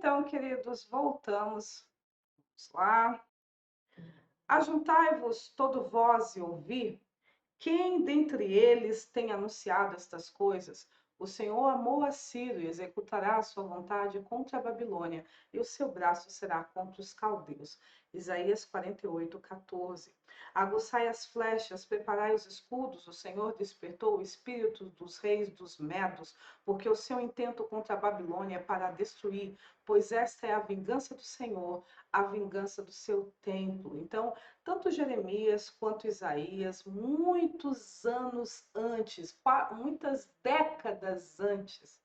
Então, queridos, voltamos. Vamos lá. Ajuntai-vos todo vós e ouvi. Quem dentre eles tem anunciado estas coisas? O Senhor amou a Ciro e executará a sua vontade contra a Babilônia, e o seu braço será contra os caldeus. Isaías 48:14. Aguçai as flechas, preparai os escudos, o Senhor despertou o espírito dos reis dos medos, porque o seu intento contra a Babilônia é para destruir, pois esta é a vingança do Senhor, a vingança do seu templo. Então, tanto Jeremias quanto Isaías, muitos anos antes, muitas décadas antes,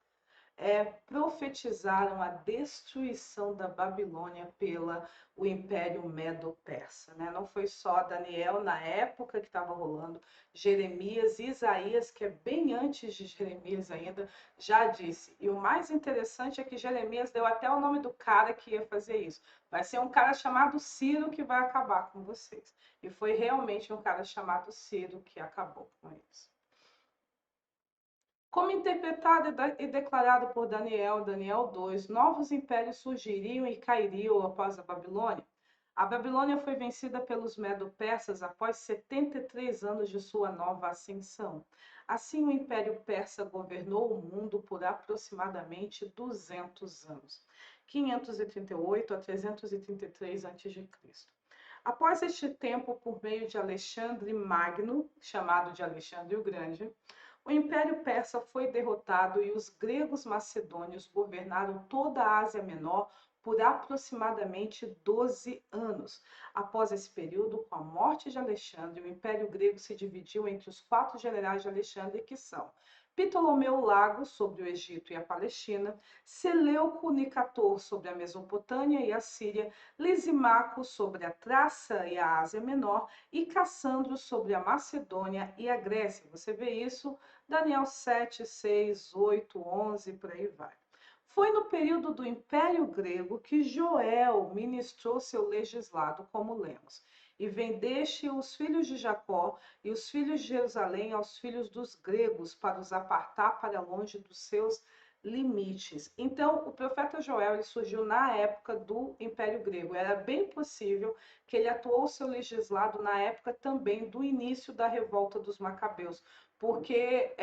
profetizaram a destruição da Babilônia pela o Império Medo-Persa, né? Não foi só Daniel na época que estava rolando, Jeremias e Isaías, que é bem antes de Jeremias ainda, já disse. E o mais interessante é que Jeremias deu até o nome do cara que ia fazer isso. Vai ser um cara chamado Ciro que vai acabar com vocês. E foi realmente um cara chamado Ciro que acabou com eles. Como interpretado e declarado por Daniel 2, novos impérios surgiriam e cairiam após a Babilônia. A Babilônia foi vencida pelos Medo-Persas após 73 anos de sua nova ascensão. Assim, o Império Persa governou o mundo por aproximadamente 200 anos, 538 a 333 a.C. Após este tempo, por meio de Alexandre Magno, chamado de Alexandre o Grande, o Império Persa foi derrotado e os gregos macedônios governaram toda a Ásia Menor por aproximadamente 12 anos. Após esse período, com a morte de Alexandre, o Império Grego se dividiu entre os 4 generais de Alexandre, que são Ptolomeu Lago, sobre o Egito e a Palestina, Seleuco Nicator, sobre a Mesopotâmia e a Síria, Lisimaco, sobre a Trácia e a Ásia Menor, e Cassandro, sobre a Macedônia e a Grécia. Você vê isso Daniel 7, 6, 8, 11, por aí vai. Foi no período do Império Grego que Joel ministrou seu legislado, como lemos. E vendeste os filhos de Jacó e os filhos de Jerusalém aos filhos dos gregos, para os apartar para longe dos seus limites. Então, o profeta Joel ele surgiu na época do Império Grego. Era bem possível que ele atuou seu legislado na época também do início da revolta dos Macabeus, porque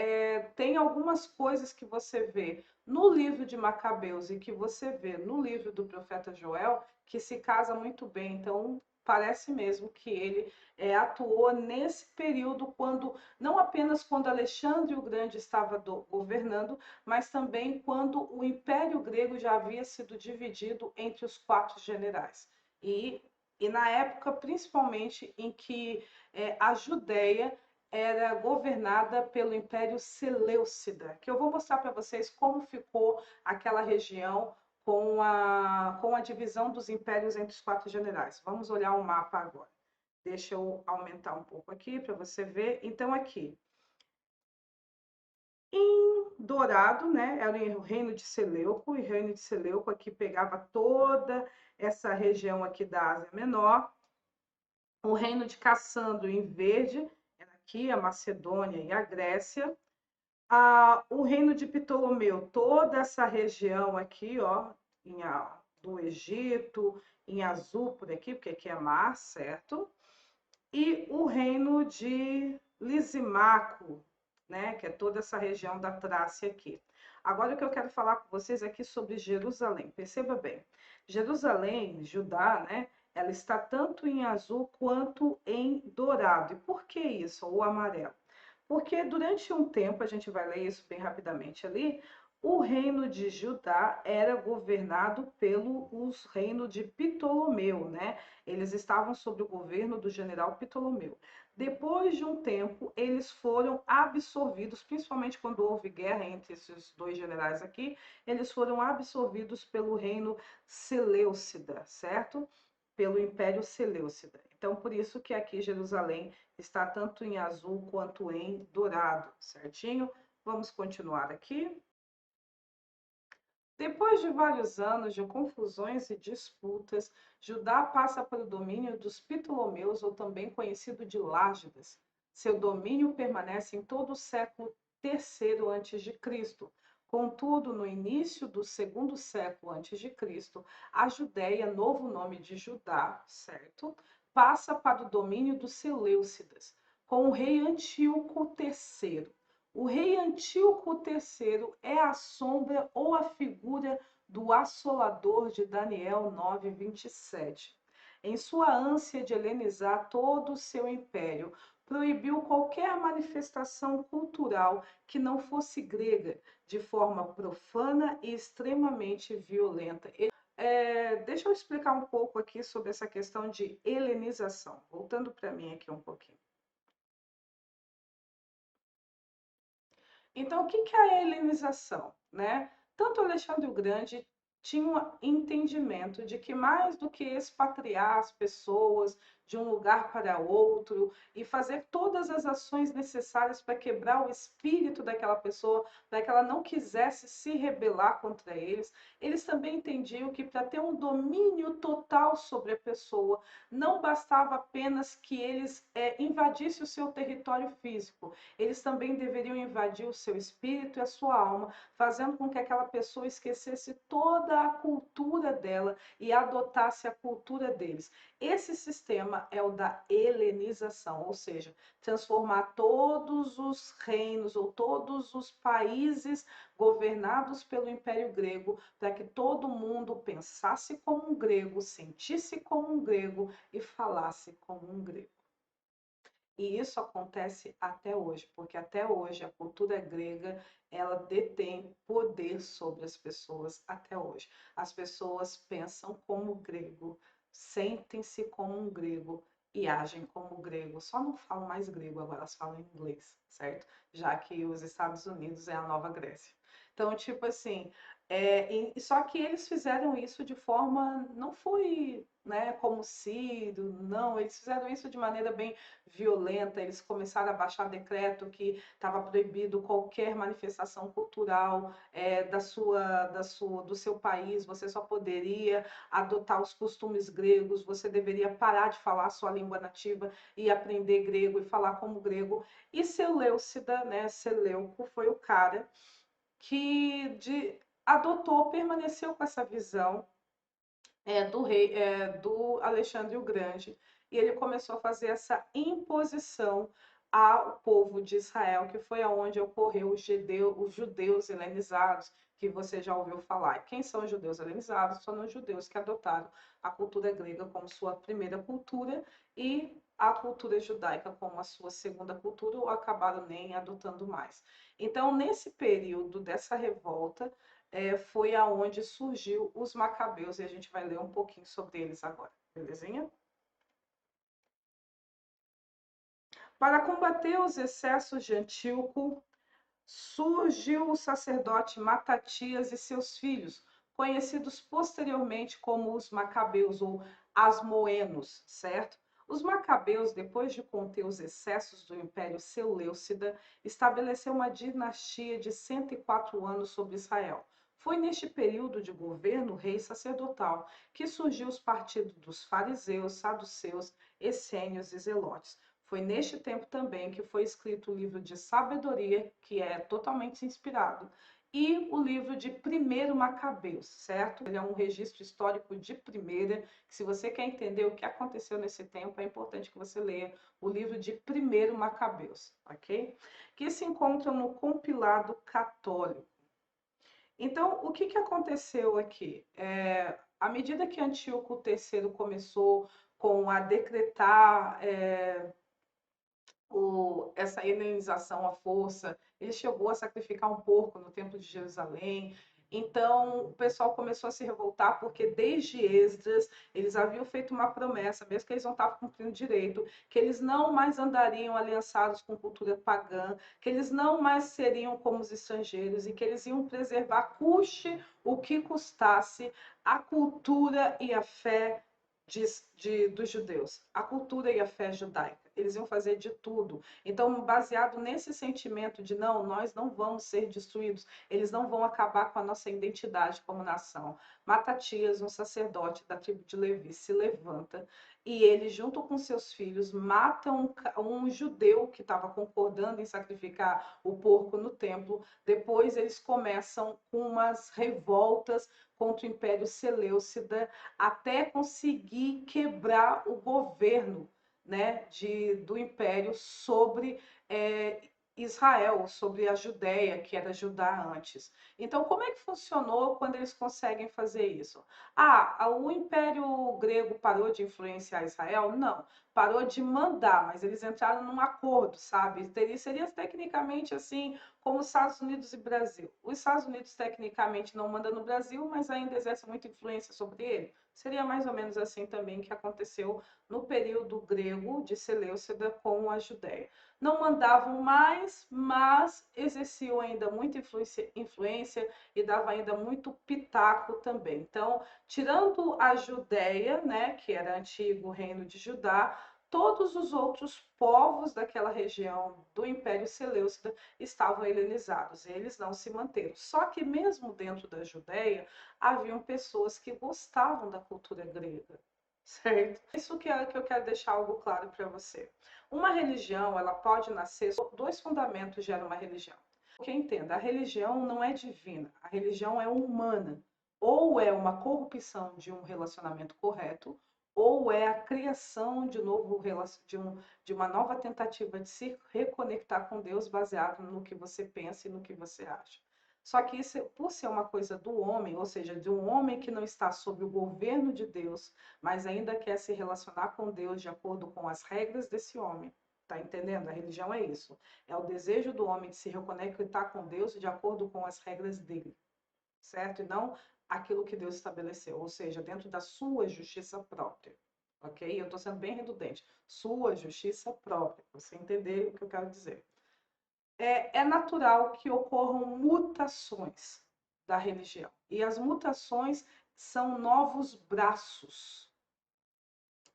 tem algumas coisas que você vê no livro de Macabeus e que você vê no livro do profeta Joel que se casa muito bem. Então, parece mesmo que ele atuou nesse período, quando não apenas quando Alexandre o Grande estava governando, mas também quando o Império Grego já havia sido dividido entre os 4 generais. E na época, principalmente, em que a Judéia era governada pelo Império Seleucida, que eu vou mostrar para vocês como ficou aquela região com a divisão dos impérios entre os 4 generais. Vamos olhar o mapa agora. Deixa eu aumentar um pouco aqui para você ver. Então, aqui, em Dourado, né, era o reino de Seleuco, e o reino de Seleuco aqui pegava toda essa região aqui da Ásia Menor. O reino de Cassandro, em verde, era aqui a Macedônia e a Grécia. O reino de Ptolomeu, toda essa região aqui, ó, do Egito, em azul por aqui, porque aqui é mar, certo? E o reino de Lisimaco, né, que é toda essa região da Trácia aqui. Agora o que eu quero falar com vocês aqui sobre Jerusalém. Perceba bem, Jerusalém, Judá, né, ela está tanto em azul quanto em dourado. E por que isso, ou amarelo? Porque durante um tempo, a gente vai ler isso bem rapidamente ali, o reino de Judá era governado pelo reino de Ptolomeu, né? Eles estavam sob o governo do general Ptolomeu. Depois de um tempo, eles foram absorvidos, principalmente quando houve guerra entre esses 2 generais aqui, eles foram absorvidos pelo reino Seleucida, certo? Pelo Império Seleucida. Então, por isso que aqui Jerusalém está tanto em azul quanto em dourado, certinho? Vamos continuar aqui. Depois de vários anos de confusões e disputas, Judá passa para o domínio dos Ptolomeus, ou também conhecido de Lágidas. Seu domínio permanece em todo o século III a.C., Contudo, no início do segundo século antes de Cristo, a Judéia, novo nome de Judá, certo? Passa para o domínio dos Seleucidas, com o rei Antíoco III. O rei Antíoco III é a sombra ou a figura do assolador de Daniel 9:27. Em sua ânsia de helenizar todo o seu império, proibiu qualquer manifestação cultural que não fosse grega, de forma profana e extremamente violenta. Deixa eu explicar um pouco aqui sobre essa questão de helenização, voltando para mim aqui um pouquinho. Então, o que é a helenização, né? Tanto Alexandre o Grande tinha um entendimento de que mais do que expatriar as pessoas de um lugar para outro e fazer todas as ações necessárias para quebrar o espírito daquela pessoa, para que ela não quisesse se rebelar contra eles, eles também entendiam que para ter um domínio total sobre a pessoa, não bastava apenas que eles invadissem o seu território físico, eles também deveriam invadir o seu espírito e a sua alma, fazendo com que aquela pessoa esquecesse toda a cultura dela e adotasse a cultura deles. Esse sistema é o da helenização, ou seja, transformar todos os reinos ou todos os países governados pelo Império Grego para que todo mundo pensasse como um grego, sentisse como um grego e falasse como um grego. E isso acontece até hoje, porque até hoje a cultura grega, ela detém poder sobre as pessoas até hoje. As pessoas pensam como grego, sentem-se como um grego e agem como grego. Só não falam mais grego, agora elas falam inglês, certo? Já que os Estados Unidos é a nova Grécia. Então, tipo assim, só que eles fizeram isso de forma, não foi, né, como Ciro, não, eles fizeram isso de maneira bem violenta, eles começaram a baixar decreto que estava proibido qualquer manifestação cultural do seu país, você só poderia adotar os costumes gregos, você deveria parar de falar a sua língua nativa e aprender grego e falar como grego. E Seleucida, né, Seleuco, foi o cara que adotou, permaneceu com essa visão do Alexandre o Grande, e ele começou a fazer essa imposição ao povo de Israel, que foi aonde ocorreu os judeus helenizados, que você já ouviu falar. E quem são os judeus helenizados? São os judeus que adotaram a cultura grega como sua primeira cultura e a cultura judaica como a sua segunda cultura, ou acabaram nem adotando mais. Então, nesse período dessa revolta, foi aonde surgiu os macabeus, e a gente vai ler um pouquinho sobre eles agora, belezinha? Para combater os excessos de Antíoco, surgiu o sacerdote Matatias e seus filhos, conhecidos posteriormente como os macabeus ou asmoenos, certo? Os macabeus, depois de conter os excessos do Império Seleucida, estabeleceu uma dinastia de 104 anos sobre Israel. Foi neste período de governo rei sacerdotal que surgiu os partidos dos fariseus, saduceus, essênios e zelotes. Foi neste tempo também que foi escrito o livro de Sabedoria, que é totalmente inspirado, e o livro de Primeiro Macabeus, certo? Ele é um registro histórico de primeira, que se você quer entender o que aconteceu nesse tempo, é importante que você leia o livro de Primeiro Macabeus, ok? Que se encontra no compilado católico. Então, o que aconteceu aqui? À medida que Antíoco III começou com a decretar essa helenização à força, ele chegou a sacrificar um porco no Templo de Jerusalém. Então, o pessoal começou a se revoltar, porque desde Esdras, eles haviam feito uma promessa, mesmo que eles não estavam cumprindo direito, que eles não mais andariam aliançados com cultura pagã, que eles não mais seriam como os estrangeiros e que eles iam preservar, custe o que custasse, a cultura e a fé dos judeus, a cultura e a fé judaica. Eles iam fazer de tudo. Então, baseado nesse sentimento de não, nós não vamos ser destruídos, eles não vão acabar com a nossa identidade como nação. Matatias, um sacerdote da tribo de Levi, se levanta e ele, junto com seus filhos, mata um judeu que estava concordando em sacrificar o porco no templo. Depois eles começam com umas revoltas contra o Império Seleucida até conseguir quebrar o governo, né, do Império sobre Israel, sobre a Judéia, que era Judá antes. Então, como é que funcionou quando eles conseguem fazer isso? O Império Grego parou de influenciar Israel? Não, parou de mandar, mas eles entraram num acordo, sabe? Seria tecnicamente assim como os Estados Unidos e Brasil. Os Estados Unidos tecnicamente não manda no Brasil, mas ainda exerce muita influência sobre ele. Seria mais ou menos assim também que aconteceu no período grego de Seleucida com a Judéia. Não mandavam mais, mas exerciam ainda muita influência e dava ainda muito pitaco também. Então, tirando a Judéia, né, que era antigo reino de Judá, todos os outros povos daquela região do Império Seleucida estavam helenizados, eles não se manteram. Só que mesmo dentro da Judéia, haviam pessoas que gostavam da cultura grega, certo? Isso que eu quero deixar algo claro para você. Uma religião, ela pode nascer, dois fundamentos geram uma religião. Porque entenda, a religião não é divina, a religião é humana. Ou é uma corrupção de um relacionamento correto, ou é a criação de uma nova tentativa de se reconectar com Deus baseado no que você pensa e no que você acha. Só que isso, por ser uma coisa do homem, ou seja, de um homem que não está sob o governo de Deus, mas ainda quer se relacionar com Deus de acordo com as regras desse homem. Tá entendendo? A religião é isso. É o desejo do homem de se reconectar com Deus de acordo com as regras dele, certo? E não aquilo que Deus estabeleceu, ou seja, dentro da sua justiça própria. Ok? Eu estou sendo bem redundante. Sua justiça própria, para você entender o que eu quero dizer. É natural que ocorram mutações da religião. E as mutações são novos braços.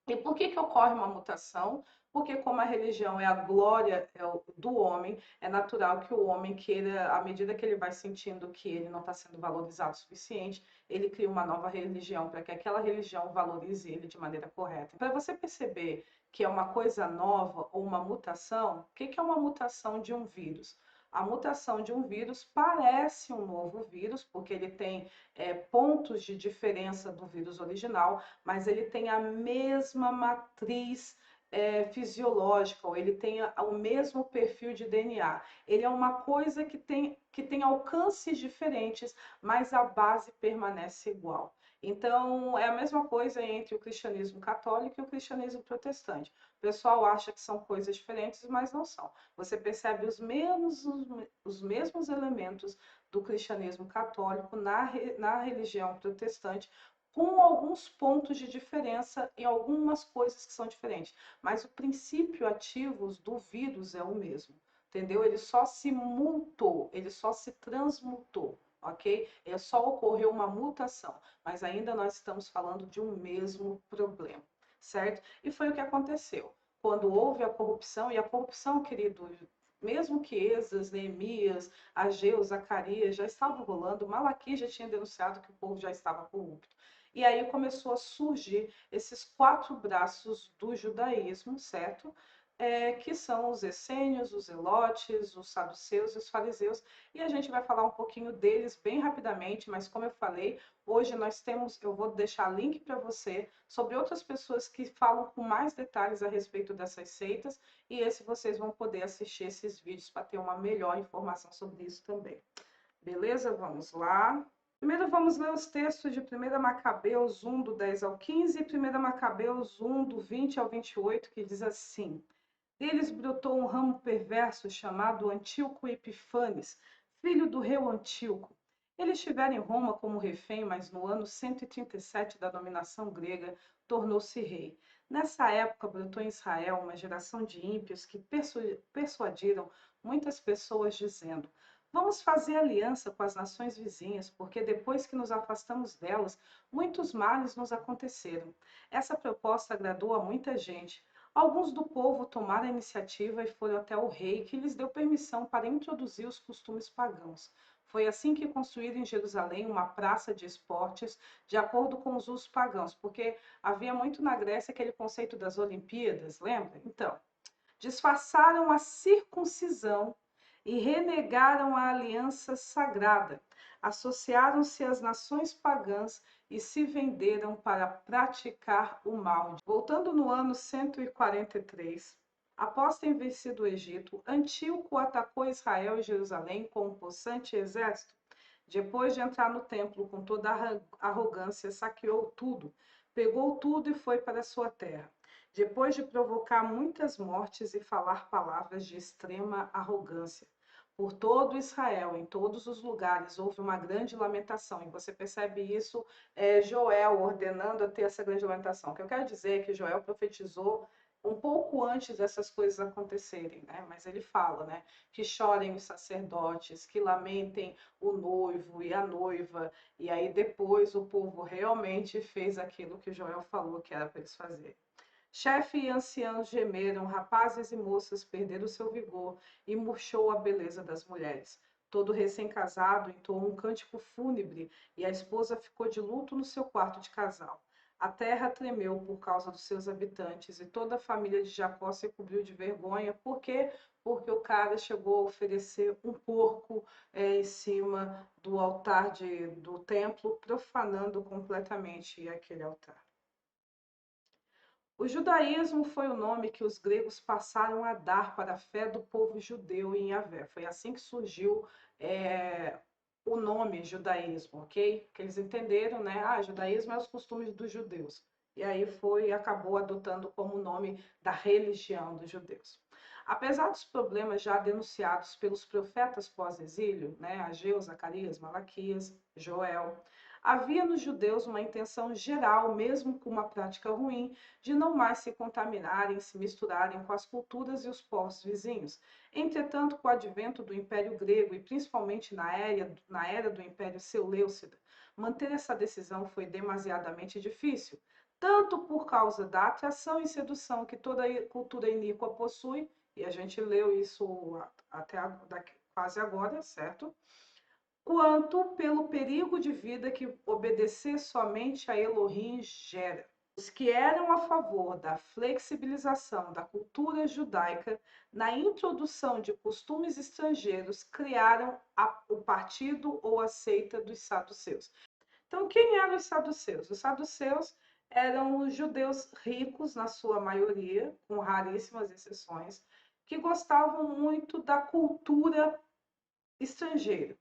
E por que ocorre uma mutação? Porque como a religião é a glória do homem, é natural que o homem queira, à medida que ele vai sentindo que ele não está sendo valorizado o suficiente, ele cria uma nova religião para que aquela religião valorize ele de maneira correta. Para você perceber que é uma coisa nova ou uma mutação, o que é uma mutação de um vírus? A mutação de um vírus parece um novo vírus, porque ele tem pontos de diferença do vírus original, mas ele tem a mesma matriz fisiológica, ou ele tem o mesmo perfil de DNA. Ele é uma coisa que tem alcances diferentes, mas a base permanece igual. Então, é a mesma coisa entre o cristianismo católico e o cristianismo protestante. O pessoal acha que são coisas diferentes, mas não são. Você percebe os mesmos elementos do cristianismo católico na religião protestante, com alguns pontos de diferença em algumas coisas que são diferentes. Mas o princípio ativo do vírus é o mesmo, entendeu? Ele só se mutou, ele só se transmutou, ok? Só ocorreu uma mutação, mas ainda nós estamos falando de um mesmo problema, certo? E foi o que aconteceu. Quando houve a corrupção, e a corrupção, querido, mesmo que Esdras, Neemias, Ageu, Zacarias já estavam rolando, Malaquias já tinha denunciado que o povo já estava corrupto. E aí começou a surgir esses quatro braços do judaísmo, certo? Que são os essênios, os zelotes, os saduceus e os fariseus. E a gente vai falar um pouquinho deles bem rapidamente, mas como eu falei, hoje eu vou deixar link para você sobre outras pessoas que falam com mais detalhes a respeito dessas seitas, e vocês vão poder assistir esses vídeos para ter uma melhor informação sobre isso também. Beleza? Vamos lá. Primeiro vamos ler os textos de 1 Macabeus 1, do 10 ao 15, e 1 Macabeus 1, do 20 ao 28, que diz assim: Deles brotou um ramo perverso chamado Antíoco Epifanes, filho do rei Antíoco. Ele estivera em Roma como refém, mas no ano 137 da dominação grega tornou-se rei. Nessa época brotou em Israel uma geração de ímpios que persuadiram muitas pessoas dizendo: Vamos fazer aliança com as nações vizinhas, porque depois que nos afastamos delas, muitos males nos aconteceram. Essa proposta agradou a muita gente. Alguns do povo tomaram a iniciativa e foram até o rei, que lhes deu permissão para introduzir os costumes pagãos. Foi assim que construíram em Jerusalém uma praça de esportes, de acordo com os usos pagãos, porque havia muito na Grécia aquele conceito das Olimpíadas, lembra? Então, disfarçaram a circuncisão e renegaram a aliança sagrada. Associaram-se às nações pagãs e se venderam para praticar o mal. Voltando no ano 143, após ter vencido o Egito, Antíoco atacou Israel e Jerusalém com um possante exército. Depois de entrar no templo com toda a arrogância, saqueou tudo, pegou tudo e foi para sua terra. Depois de provocar muitas mortes e falar palavras de extrema arrogância. Por todo Israel, em todos os lugares, houve uma grande lamentação. E você percebe isso, Joel ordenando a ter essa grande lamentação. O que eu quero dizer é que Joel profetizou um pouco antes dessas coisas acontecerem, né? Mas ele fala, né? Que chorem os sacerdotes, que lamentem o noivo e a noiva. E aí depois o povo realmente fez aquilo que Joel falou que era para eles fazerem. Chefe e anciãos gemeram, rapazes e moças perderam seu vigor e murchou a beleza das mulheres. Todo recém-casado entoou um cântico fúnebre e a esposa ficou de luto no seu quarto de casal. A terra tremeu por causa dos seus habitantes e toda a família de Jacó se cobriu de vergonha. Por quê? Porque o cara chegou a oferecer um porco em cima do altar do templo, profanando completamente aquele altar. O judaísmo foi o nome que os gregos passaram a dar para a fé do povo judeu em Yahvé. Foi assim que surgiu o nome judaísmo, ok? Que eles entenderam, né? Ah, judaísmo é os costumes dos judeus. E aí acabou adotando como nome da religião dos judeus. Apesar dos problemas já denunciados pelos profetas pós-exílio, né, Ageu, Zacarias, Malaquias, Joel, havia nos judeus uma intenção geral, mesmo com uma prática ruim, de não mais se contaminarem, se misturarem com as culturas e os povos vizinhos. Entretanto, com o advento do Império Grego e principalmente na era do Império Seleucida, manter essa decisão foi demasiadamente difícil, tanto por causa da atração e sedução que toda cultura iníqua possui, e a gente leu isso até quase agora, certo? Quanto pelo perigo de vida que obedecer somente a Elohim gera. Os que eram a favor da flexibilização da cultura judaica na introdução de costumes estrangeiros criaram o partido ou a seita dos saduceus. Então, quem eram os saduceus? Os saduceus eram os judeus ricos, na sua maioria, com raríssimas exceções, que gostavam muito da cultura estrangeira.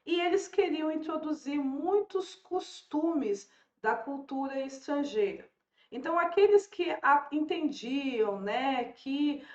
E eles queriam introduzir muitos costumes da cultura estrangeira. Então, aqueles que entendiam, né, que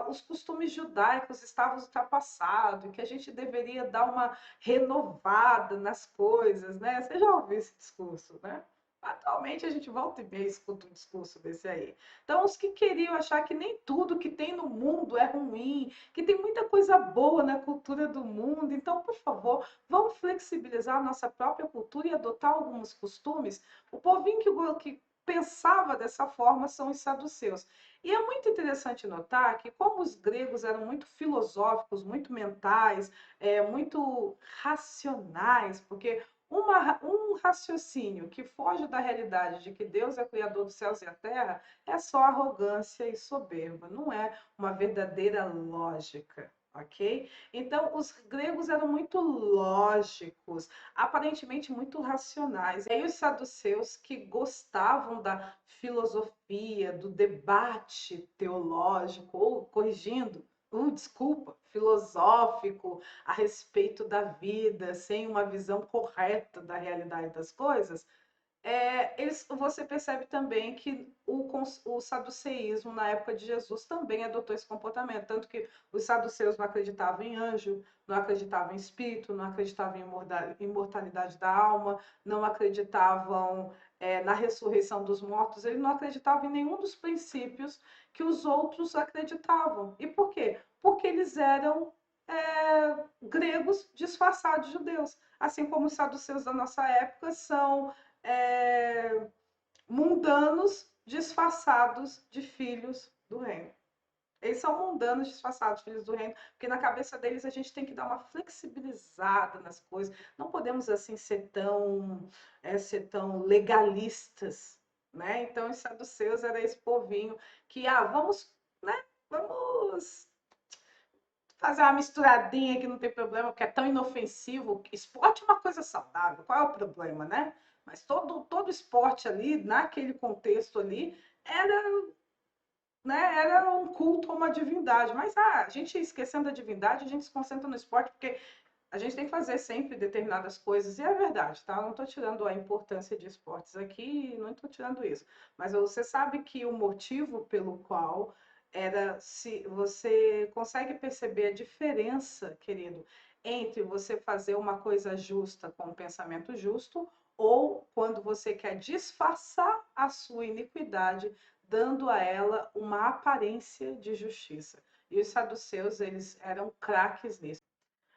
os costumes judaicos estavam ultrapassados, que a gente deveria dar uma renovada nas coisas, né? Você já ouviu esse discurso, né? Atualmente a gente volta e meia escuta um discurso desse aí. Então, os que queriam achar que nem tudo que tem no mundo é ruim, que tem muita coisa boa na cultura do mundo, então, por favor, vamos flexibilizar a nossa própria cultura e adotar alguns costumes. O povinho que pensava dessa forma são os saduceus. E é muito interessante notar que, como os gregos eram muito filosóficos, muito mentais, muito racionais, porque um raciocínio que foge da realidade de que Deus é criador dos céus e a terra é só arrogância e soberba, não é uma verdadeira lógica, ok? Então, os gregos eram muito lógicos, aparentemente muito racionais. E aí, os saduceus, que gostavam da filosofia, do debate teológico, ou corrigindo, desculpa, filosófico a respeito da vida, sem uma visão correta da realidade das coisas, você percebe também que o saduceísmo, na época de Jesus, também adotou esse comportamento. Tanto que os saduceus não acreditavam em anjo, não acreditavam em espírito, não acreditavam em imortalidade da alma, não acreditavam na ressurreição dos mortos, eles não acreditavam em nenhum dos princípios que os outros acreditavam. E por quê? Porque eles eram gregos disfarçados de judeus, assim como os saduceus da nossa época são mundanos disfarçados de filhos do reino. Eles são mundanos disfarçados, filhos do reino, porque na cabeça deles a gente tem que dar uma flexibilizada nas coisas. Não podemos assim ser tão legalistas, né? Então os saduceus era esse povinho que vamos, né? Vamos fazer uma misturadinha que não tem problema, porque é tão inofensivo. Esporte é uma coisa saudável, qual é o problema, né? Mas todo esporte ali, naquele contexto ali, era, né, era um culto a uma divindade. Mas a gente esquecendo a divindade, a gente se concentra no esporte, porque a gente tem que fazer sempre determinadas coisas, e é verdade, tá? Eu não estou tirando a importância de esportes aqui, não estou tirando isso. Mas você sabe que o motivo pelo qual era, se você consegue perceber a diferença, querido, entre você fazer uma coisa justa com um pensamento justo ou quando você quer disfarçar a sua iniquidade, dando a ela uma aparência de justiça. E os saduceus, eles eram craques nisso.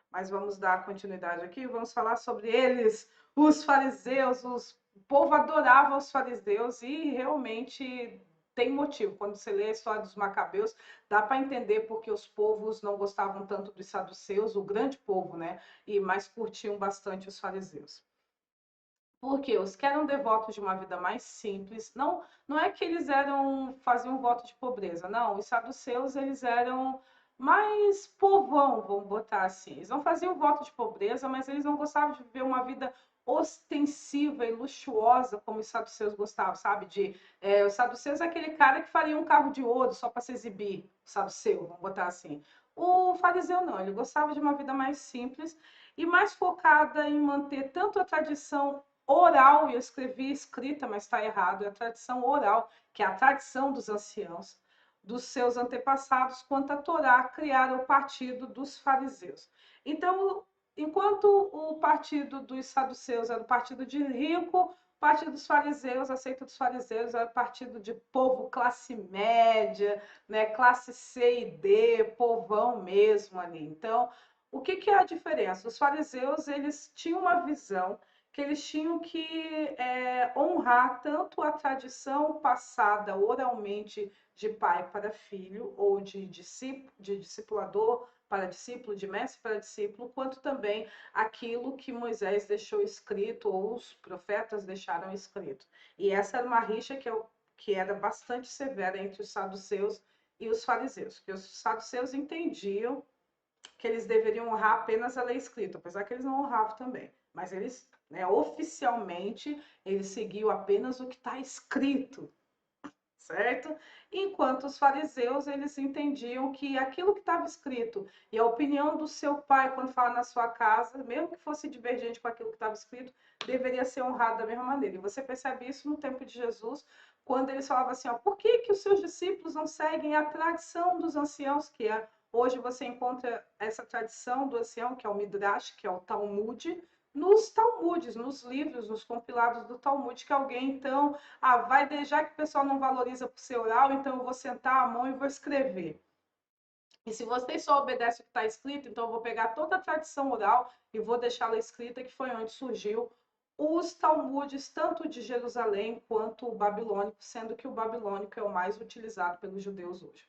Mas vamos dar continuidade aqui, vamos falar sobre eles, os fariseus, o povo adorava os fariseus e realmente tem motivo. Quando você lê a história dos macabeus, dá para entender porque os povos não gostavam tanto dos saduceus, o grande povo, né? E mais curtiam bastante os fariseus. Porque os que eram devotos de uma vida mais simples, não é que eles faziam um voto de pobreza, não. Os saduceus, eles eram mais povão, vamos botar assim. Eles não faziam voto de pobreza, mas eles não gostavam de viver uma vida ostensiva e luxuosa como os saduceus gostavam, sabe? Os saduceus é aquele cara que faria um carro de ouro só para se exibir, o saduceu, vamos botar assim. O fariseu não, ele gostava de uma vida mais simples e mais focada em manter tanto a tradição oral, e eu escrevi escrita, mas está errado, é a tradição oral, que é a tradição dos anciãos, dos seus antepassados, quanto a Torá criar o partido dos fariseus. Então, enquanto o partido dos saduceus era o partido de rico, o partido dos fariseus, a seita dos fariseus, era o partido de povo classe média, né, classe C e D, povão mesmo ali. Então, o que é a diferença? Os fariseus, eles tinham uma visão que eles tinham que honrar tanto a tradição passada oralmente de pai para filho, ou de discipulador para discípulo, de mestre para discípulo, quanto também aquilo que Moisés deixou escrito, ou os profetas deixaram escrito. E essa era uma rixa que era bastante severa entre os saduceus e os fariseus, que os saduceus entendiam que eles deveriam honrar apenas a lei escrita, apesar que eles não honravam também. Mas eles, né, oficialmente, eles seguiam apenas o que está escrito, certo? Enquanto os fariseus, eles entendiam que aquilo que estava escrito e a opinião do seu pai quando fala na sua casa, mesmo que fosse divergente com aquilo que estava escrito, deveria ser honrado da mesma maneira. E você percebe isso no tempo de Jesus, quando eles falavam assim, por que os seus discípulos não seguem a tradição dos anciãos, que é hoje você encontra essa tradição do ancião, que é o Midrash, que é o Talmud, nos Talmudes, nos livros, nos compilados do Talmud, que alguém, então, vai deixar que o pessoal não valoriza por ser oral, então eu vou sentar a mão e vou escrever. E se vocês só obedecem o que está escrito, então eu vou pegar toda a tradição oral e vou deixá-la escrita, que foi onde surgiu os Talmudes, tanto de Jerusalém quanto o babilônico, sendo que o babilônico é o mais utilizado pelos judeus hoje.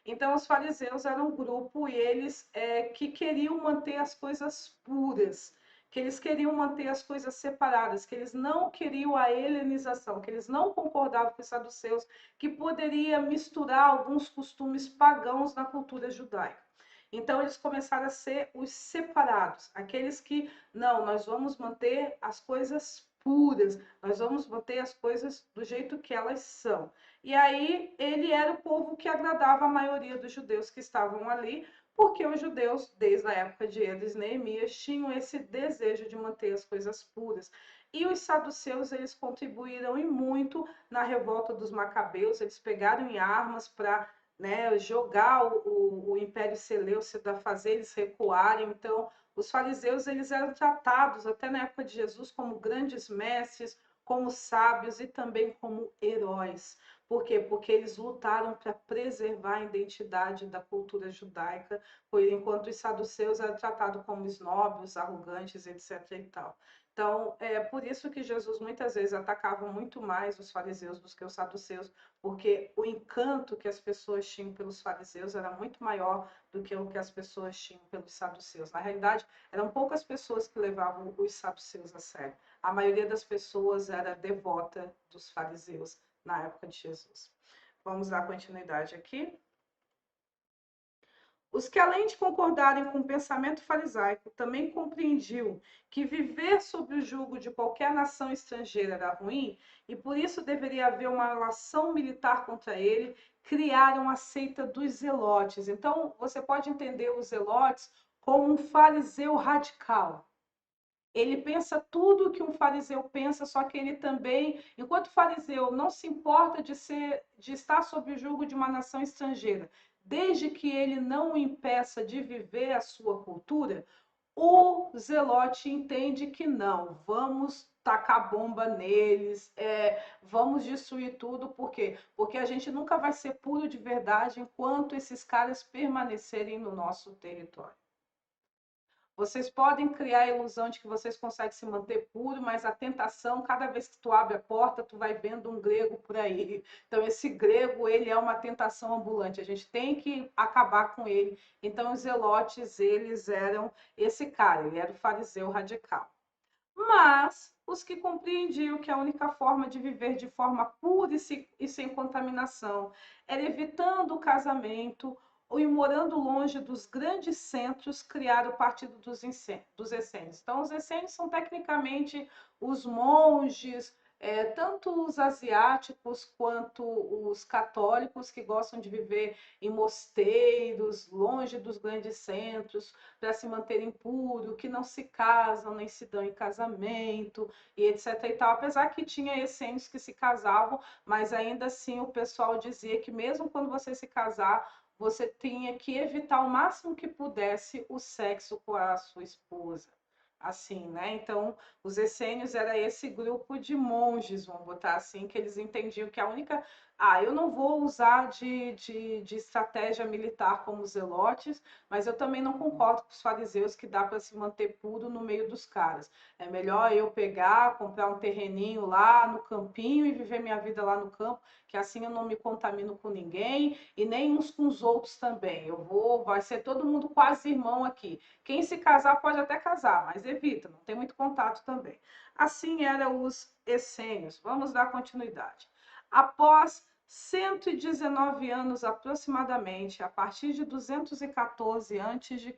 Então, os fariseus eram um grupo e eles que queriam manter as coisas puras, que eles queriam manter as coisas separadas, que eles não queriam a helenização, que eles não concordavam com os saduceus, que poderia misturar alguns costumes pagãos na cultura judaica. Então, eles começaram a ser os separados, aqueles que, não, nós vamos manter as coisas puras, nós vamos manter as coisas do jeito que elas são. E aí ele era o povo que agradava a maioria dos judeus que estavam ali, porque os judeus, desde a época de Esdras e Neemias, tinham esse desejo de manter as coisas puras. E os saduceus, eles contribuíram e muito na revolta dos macabeus, eles pegaram em armas para, né, jogar o Império Seleucida, fazer eles recuarem. Então, os fariseus, eles eram tratados, até na época de Jesus, como grandes mestres, como sábios e também como heróis. Por quê? Porque eles lutaram para preservar a identidade da cultura judaica, enquanto os saduceus eram tratados como esnóbios, arrogantes, etc. e tal. Então, é por isso que Jesus muitas vezes atacava muito mais os fariseus do que os saduceus, porque o encanto que as pessoas tinham pelos fariseus era muito maior do que o que as pessoas tinham pelos saduceus. Na realidade, eram poucas pessoas que levavam os saduceus a sério. A maioria das pessoas era devota dos fariseus na época de Jesus. Vamos dar continuidade aqui. Os que, além de concordarem com o pensamento farisaico, também compreendiam que viver sob o jugo de qualquer nação estrangeira era ruim e por isso deveria haver uma ação militar contra ele, criaram a seita dos zelotes. Então, você pode entender os zelotes como um fariseu radical. Ele pensa tudo o que um fariseu pensa, só que ele também, enquanto fariseu, não se importa de estar sob o jugo de uma nação estrangeira, desde que ele não o impeça de viver a sua cultura, o zelote entende que não, vamos tacar bomba neles, vamos destruir tudo, por quê? Porque a gente nunca vai ser puro de verdade enquanto esses caras permanecerem no nosso território. Vocês podem criar a ilusão de que vocês conseguem se manter puro, mas a tentação, cada vez que tu abre a porta, tu vai vendo um grego por aí. Então, esse grego, ele é uma tentação ambulante. A gente tem que acabar com ele. Então, os zelotes, eles eram esse cara, ele era o fariseu radical. Mas os que compreendiam que a única forma de viver de forma pura e sem contaminação era evitando o casamento, e morando longe dos grandes centros, criaram o Partido dos Essênios. Então, os essênios são tecnicamente os monges, tanto os asiáticos quanto os católicos que gostam de viver em mosteiros, longe dos grandes centros, para se manterem puros, que não se casam, nem se dão em casamento, e etc. e tal. Apesar que tinha essênios que se casavam, mas ainda assim o pessoal dizia que mesmo quando você se casar, você tinha que evitar o máximo que pudesse o sexo com a sua esposa. Assim, né? Então, os essênios era esse grupo de monges, vamos botar assim, que eles entendiam que a única. Eu não vou usar de estratégia militar como os zelotes, mas eu também não concordo com os fariseus que dá para se manter puro no meio dos caras. É melhor eu pegar, comprar um terreninho lá no campinho e viver minha vida lá no campo, que assim eu não me contamino com ninguém e nem uns com os outros também. Vai ser todo mundo quase irmão aqui. Quem se casar pode até casar, mas evita, não tem muito contato também. Assim eram os essênios. Vamos dar continuidade. Após 119 anos aproximadamente, a partir de 214 a.C.,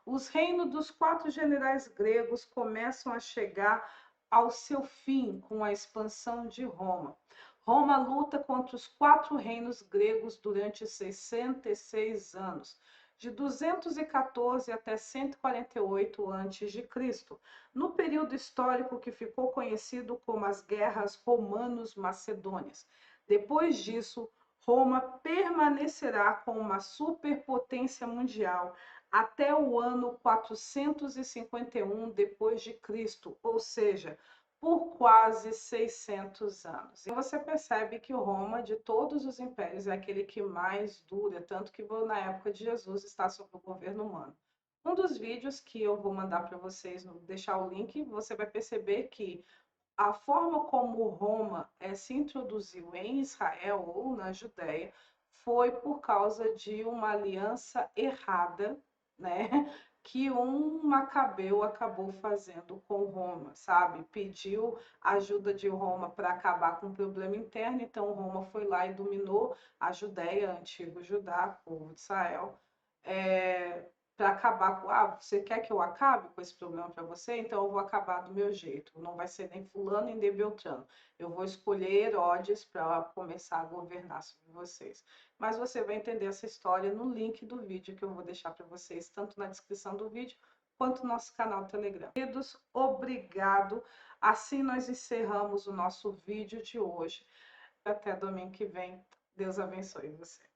os reinos dos 4 generais gregos começam a chegar ao seu fim com a expansão de Roma. Roma luta contra os 4 reinos gregos durante 66 anos, de 214 até 148 a.C., no período histórico que ficou conhecido como as Guerras Romanos-Macedônias. Depois disso, Roma permanecerá como uma superpotência mundial até o ano 451 depois de Cristo, ou seja, por quase 600 anos. E você percebe que Roma, de todos os impérios, é aquele que mais dura, tanto que na época de Jesus está sob o governo humano. Um dos vídeos que eu vou mandar para vocês, deixar o link, você vai perceber que a forma como Roma se introduziu em Israel ou na Judéia foi por causa de uma aliança errada, né? Que um macabeu acabou fazendo com Roma, sabe? Pediu ajuda de Roma para acabar com o problema interno, então Roma foi lá e dominou a Judéia, antigo Judá, povo de Israel, para acabar com. Você quer que eu acabe com esse problema para você? Então eu vou acabar do meu jeito. Não vai ser nem fulano nem Beltrano. Eu vou escolher Herodes para começar a governar sobre vocês. Mas você vai entender essa história no link do vídeo que eu vou deixar para vocês, tanto na descrição do vídeo quanto no nosso canal Telegram. Queridos, obrigado. Assim nós encerramos o nosso vídeo de hoje. Até domingo que vem. Deus abençoe você.